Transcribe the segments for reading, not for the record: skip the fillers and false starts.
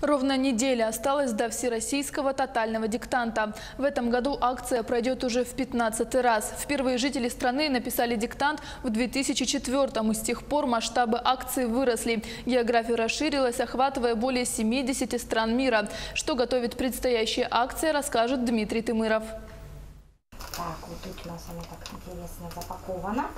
Ровно неделя осталась до всероссийского тотального диктанта. В этом году акция пройдет уже в 15-й раз. Впервые жители страны написали диктант в 2004-м, и с тех пор масштабы акции выросли. География расширилась, охватывая более 70 стран мира. Что готовит предстоящая акция, расскажет Дмитрий Тымыров. Так, вот тут у нас она так интересно запакована.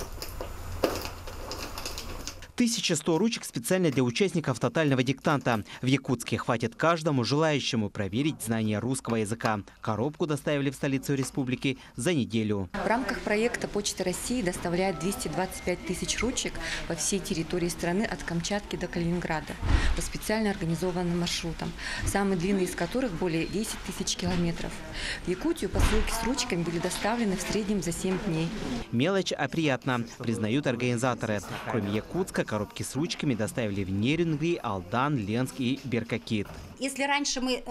1100 ручек специально для участников тотального диктанта. В Якутске хватит каждому желающему проверить знание русского языка. Коробку доставили в столицу республики за неделю. В рамках проекта Почта России доставляет 225 тысяч ручек по всей территории страны от Камчатки до Калининграда по специально организованным маршрутам, самый длинный из которых более 10 тысяч километров. В Якутию посылки с ручками были доставлены в среднем за 7 дней. Мелочь, а приятно, признают организаторы. Кроме Якутска, коробки с ручками доставили в Нерюнгри, Алдан, Ленск и Беркакит. Если раньше мы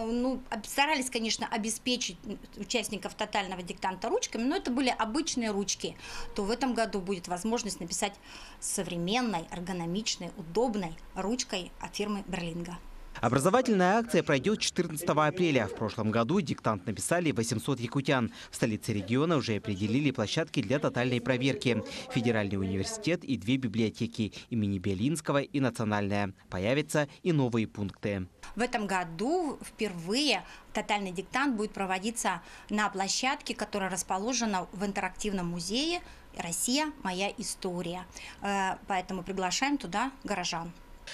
старались, конечно, обеспечить участников тотального диктанта ручками, но это были обычные ручки, то в этом году будет возможность написать современной, эргономичной, удобной ручкой от фирмы Берлинга. Образовательная акция пройдет 14 апреля. В прошлом году диктант написали 800 якутян. В столице региона уже определили площадки для тотальной проверки. Федеральный университет и 2 библиотеки имени Белинского и Национальная. Появятся и новые пункты. В этом году впервые тотальный диктант будет проводиться на площадке, которая расположена в интерактивном музее «Россия. Моя история». Поэтому приглашаем туда горожан.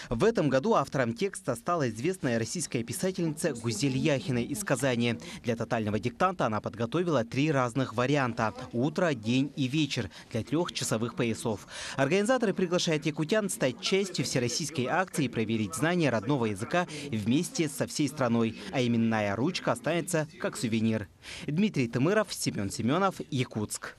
В этом году автором текста стала известная российская писательница Гузель Яхина из Казани. Для тотального диктанта она подготовила 3 разных варианта – утро, день и вечер для 3-часовых поясов. Организаторы приглашают якутян стать частью всероссийской акции и проверить знания родного языка вместе со всей страной. А именная ручка останется как сувенир. Дмитрий Тымыров, Семен Семенов, Якутск.